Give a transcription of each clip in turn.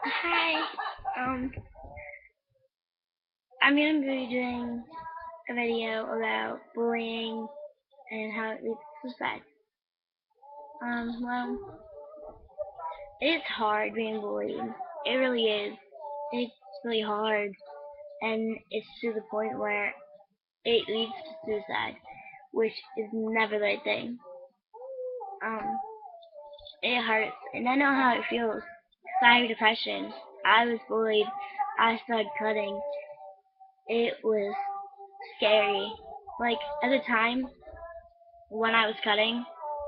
Hi. I'm gonna be doing a video about bullying and how it leads to suicide. Well, it's hard being bullied. It really is. It's really hard, and it's to the point where it leads to suicide, which is never the right thing. Um, it hurts, and I know how it feels. 'Cause I have depression. I was bullied. I started cutting. It was scary. Like at the time, when I was cutting,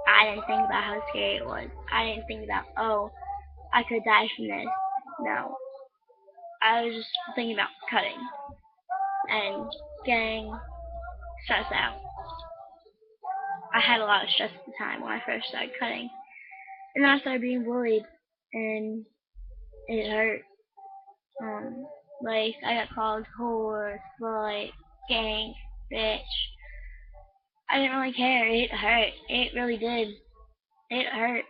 I didn't think about how scary it was. I didn't think about, oh, I could die from this. No. I was just thinking about cutting and getting stressed out. I had a lot of stress at the time when I first started cutting. And then I started being bullied and it hurt. Um, like I got called whore, slut, skank, bitch. I didn't really care. It hurt. It really did. It hurt.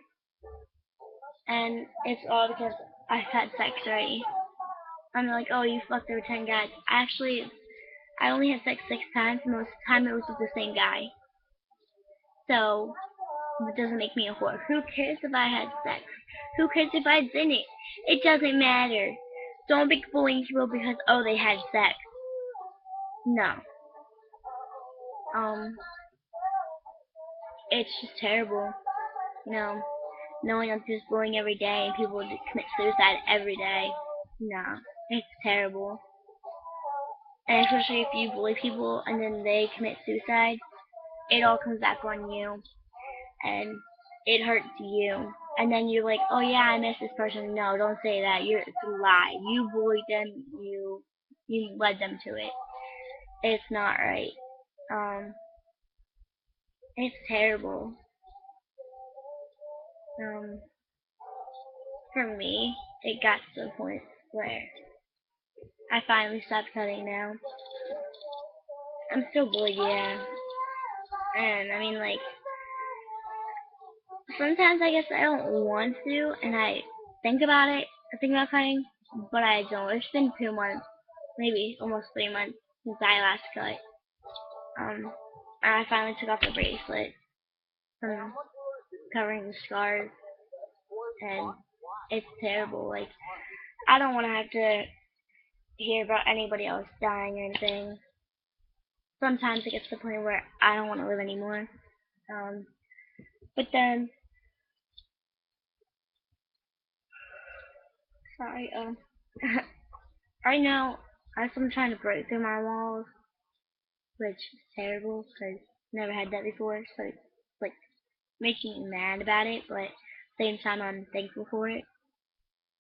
And it's all because I've had sex already. I'm like, oh, you fucked over 10 guys. Actually, I only had sex 6 times, and most of the time it was with the same guy. So, it doesn't make me a whore. Who cares if I had sex? Who cares if I didn't? It doesn't matter. Don't be bullying people because, oh, they had sex. No. Um, it's just terrible. You know, knowing I'm just bullying every day and people just commit suicide every day. No. It's terrible. And especially if you bully people and then they commit suicide, it all comes back on you and it hurts you. And then you're like, oh yeah, I miss this person. No, don't say that. It's a lie. You bullied them. You led them to it. It's not right. Um, it's terrible. Um, for me, it got to the point where I finally stopped cutting now. I'm still bullied, yeah. And I mean, like, sometimes I guess I don't want to, and I think about it. I think about cutting, but I don't. It's been 2 months, maybe almost 3 months since I last cut. Um, and I finally took off the bracelet from covering the scars, and it's terrible. Like I don't want to have to hear about anybody else dying or anything. Sometimes it gets to the point where I don't want to live anymore. Um, but then, sorry, right now, as I'm trying to break through my walls, which is terrible because never had that before. So it's like making me mad about it, but at the same time I'm thankful for it.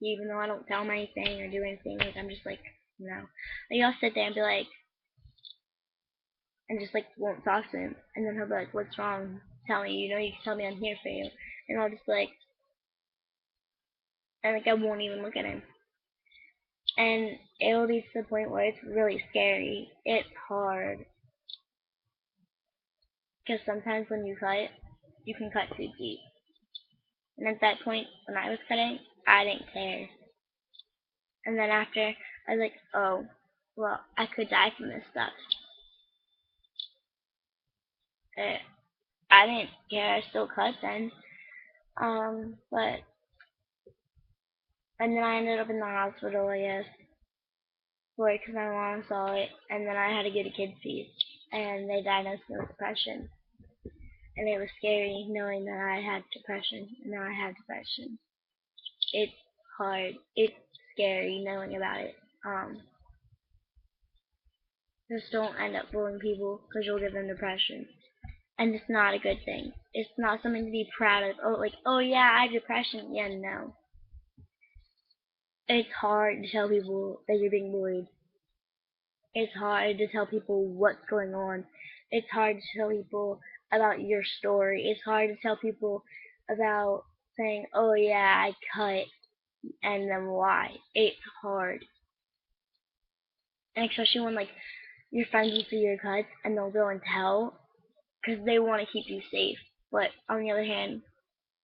Even though I don't tell him anything or do anything, like I'm just like, like I'll sit there and be like, and just like won't talk to him, and then he'll be like, "What's wrong? Tell me. You can tell me I'm here for you." And I'll just like, and like I won't even look at him. And it'll be to the point where it's really scary. It's hard because sometimes when you cut, you can cut too deep. And at that point, when I was cutting, I didn't care. And then after, I was like, oh, well, I could die from this stuff. Uh, I didn't care. I still cut then. But and then I ended up in the hospital, I guess, for it because my mom saw it, and then I had to get a kid's piece, and they diagnosed me with depression. And it was scary knowing that I had depression, and now I have depression. It's hard. It's scary knowing about it. Just don't end up bullying people because you'll give them depression. And it's not a good thing. It's not something to be proud of. Oh, like, oh yeah, I have depression. Yeah, no. It's hard to tell people that you're being bullied. It's hard to tell people what's going on. It's hard to tell people about your story. It's hard to tell people about saying, oh yeah, I cut, and then why. It's hard. And especially when, like, your friends will see your cuts and they'll go and tell because they want to keep you safe. But on the other hand,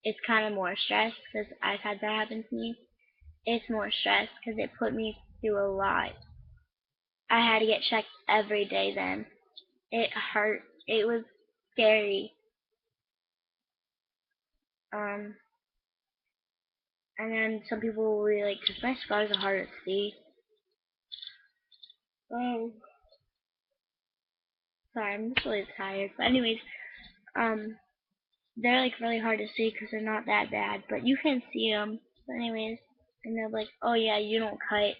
it's kind of more stress because I've had that happen to me. it's more stress because it put me through a lot. I had to get checked every day then. It hurt. It was scary. Um, and then some people will be like, because my scars are hard to see. Oh, sorry, I'm just really tired. But anyways, um, they're like really hard to see because they're not that bad, but you can see them. But anyways, and they're like, oh yeah, you don't cut.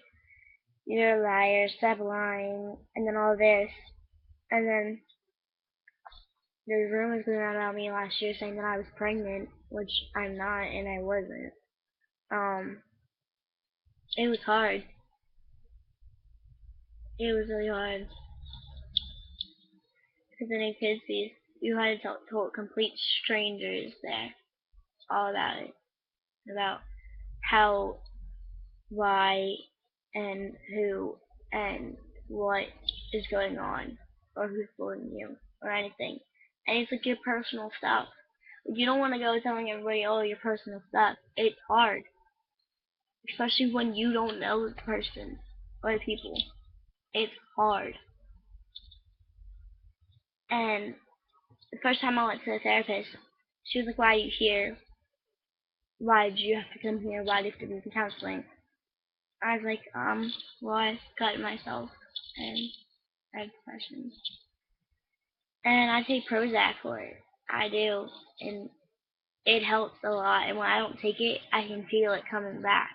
You're a liar. Stop lying. And then all this. And then there's rumors going on about me last year saying that I was pregnant, which I'm not, and I wasn't. Um, it was hard. It was really hard because in a kid's feast, you had to tell complete strangers there all about it, about how, why, and who, and what is going on, or who's bullying you, or anything. And it's like your personal stuff. You don't want to go telling everybody all your personal stuff. It's hard, especially when you don't know the person or the people. It's hard. And the first time I went to the therapist, she was like, "Why are you here? Why did you have to come here? Why do you have to be in counseling?" I was like, well, I got it myself, and I have depression, and I take Prozac for it. I do, and it helps a lot. And when I don't take it, I can feel it coming back.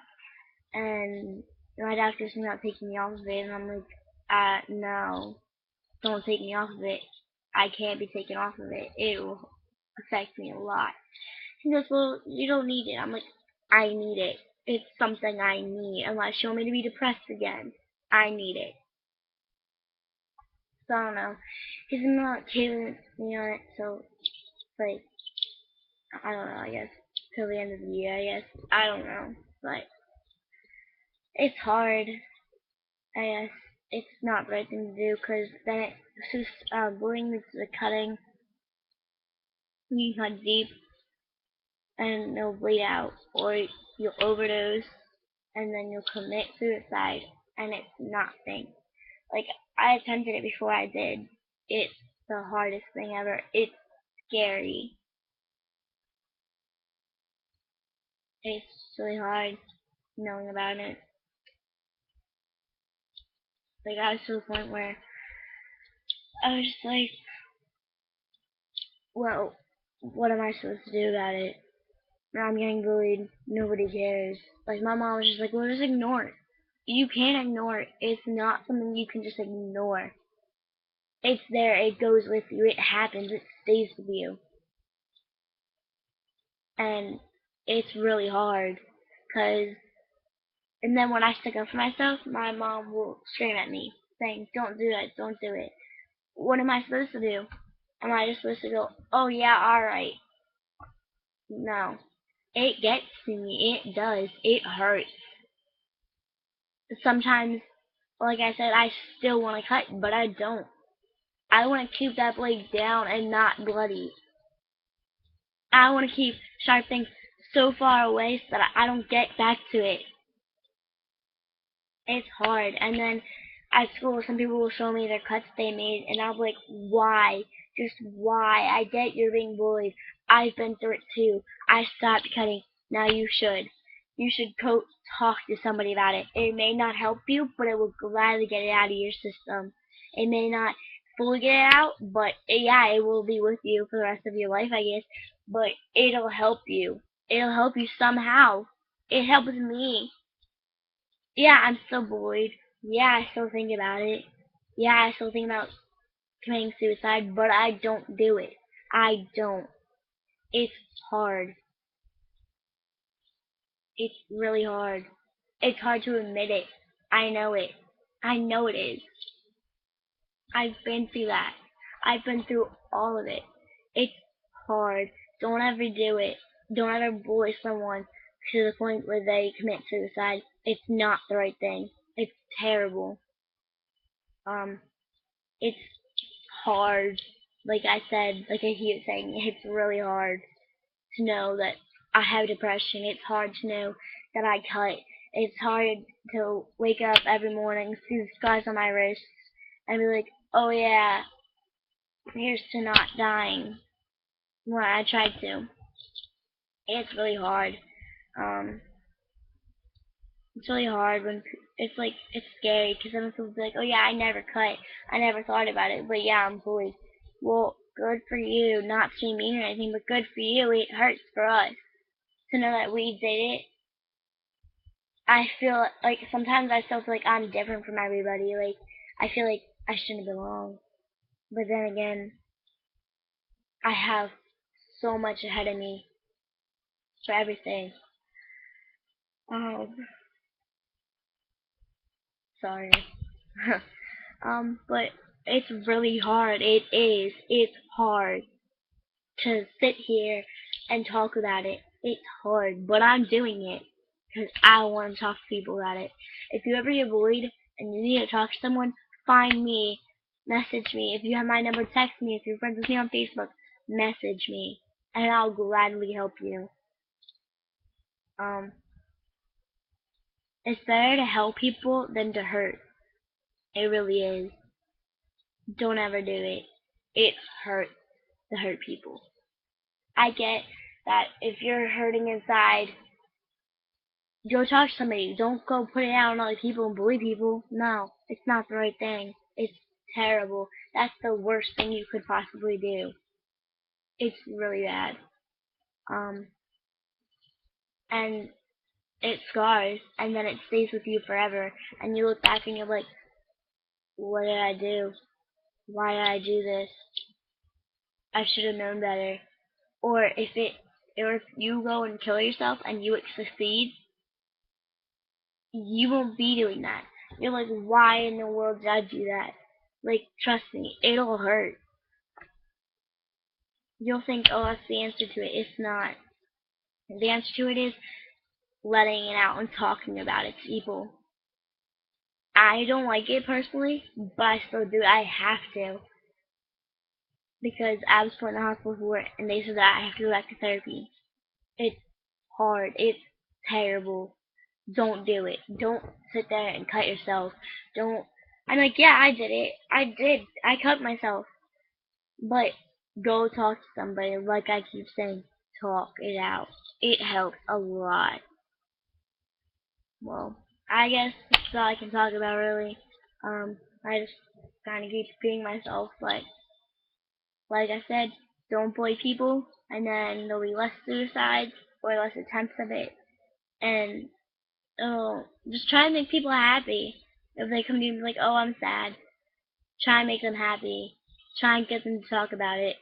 And my doctor's thinking about taking me off of it, and I'm like, no, don't take me off of it. I can't be taken off of it. It will affect me a lot. He goes, well, you don't need it. I'm like, I need it. It's something I need, unless you want me to be depressed again. I need it. So I don't know. He's not killing me on it, so like I don't know. I guess till the end of the year. I guess I don't know, but it's hard. I guess it's not the right thing to do because then it's just bullying is the cutting. You can cut deep and it'll bleed out, or you'll overdose and then you'll commit suicide, and it's nothing. Like I attempted it before I did. It's the hardest thing ever. It's scary. It's really hard knowing about it. Like I was to the point where I was just like, well, what am I supposed to do about it? I'm getting bullied. Nobody cares. Like my mom was just like, well, just ignore it. You can't ignore it. It's not something you can just ignore. It's there. It goes with you. It happens. It stays with you. And it's really hard. Cause, and then when I stick up for myself, my mom will scream at me, saying, "Don't do that. Don't do it." What am I supposed to do? Am I just supposed to go, "Oh yeah, all right"? No. It gets to me. It does. It hurts. Sometimes, like I said, I still want to cut, but I don't. I want to keep that blade down and not bloody. I want to keep sharp things so far away so that I don't get back to it. It's hard. And then at school, some people will show me their cuts they made, and I'll be like, why? Just why? I get you're being bullied. I've been through it too. I stopped cutting. Now you should. You should go talk to somebody about it. It may not help you, but it will gladly get it out of your system. It may not fully get it out, but yeah, it will be with you for the rest of your life, I guess. But it'll help you. It'll help you somehow. It helps me. Yeah, I'm still bullied. Yeah, I still think about it. Yeah, I still think about committing suicide, but I don't do it. I don't. It's hard. It's really hard. It's hard to admit it. I know it. I know it is. I've been through that. I've been through all of it. It's hard. Don't ever do it. Don't ever bully someone to the point where they commit suicide. It's not the right thing. It's terrible. Um, it's hard. Like I said, like I keep saying, it's really hard to know that I have depression. It's hard to know that I cut. It's hard to wake up every morning, see the scars on my wrists, and be like, oh yeah, here's to not dying when I tried to. It's really hard. Um, it's really hard when it's like it's scary because some people be like, "Oh yeah, I never cut, I never thought about it," but yeah, I'm bullied. Well, good for you, not to be mean or anything, but good for you. It hurts for us to know that we did it. I feel like sometimes I still feel like I'm different from everybody. Like I feel like I shouldn't belong, but then again, I have so much ahead of me for everything. Um, sorry. But it's really hard. It is. It's hard to sit here and talk about it. It's hard, but I'm doing it because I want to talk to people about it. If you ever get bullied and you need to talk to someone, find me, message me. If you have my number, text me. If you're friends with me on Facebook, message me, and I'll gladly help you. Um, it's better to help people than to hurt. It really is. Don't ever do it. It hurts to hurt people. I get that if you're hurting inside, go talk to somebody. Don't go put it out on other people and bully people. No, it's not the right thing. It's terrible. That's the worst thing you could possibly do. It's really bad. Um, and it scars, and then it stays with you forever. And you look back and you're like, what did I do? Why did I do this? I should have known better. Or if you go and kill yourself and you succeed, you won't be doing that. You're like, why in the world did I do that? Like, trust me, it'll hurt. You'll think, oh, that's the answer to it. It's not. The answer to it is letting it out and talking about it to people. I don't like it personally, but I still do it. I have to. Because I was put in the hospital for it, and they said that I have to go back to therapy. It's hard. It's terrible. Don't do it. Don't sit there and cut yourself. Don't. I'm like, yeah, I did it. I did. I cut myself. But go talk to somebody. Like I keep saying, talk it out. It helps a lot. Well, I guess that's all I can talk about really. I just kind of keep repeating myself, but like I said, don't bully people, and then there'll be less suicides or less attempts of it, and just try and make people happy. If they come to you and be like, oh, I'm sad, try and make them happy. Try and get them to talk about it.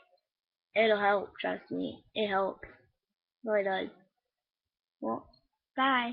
It'll help, trust me. It helps. It really does. Well, bye.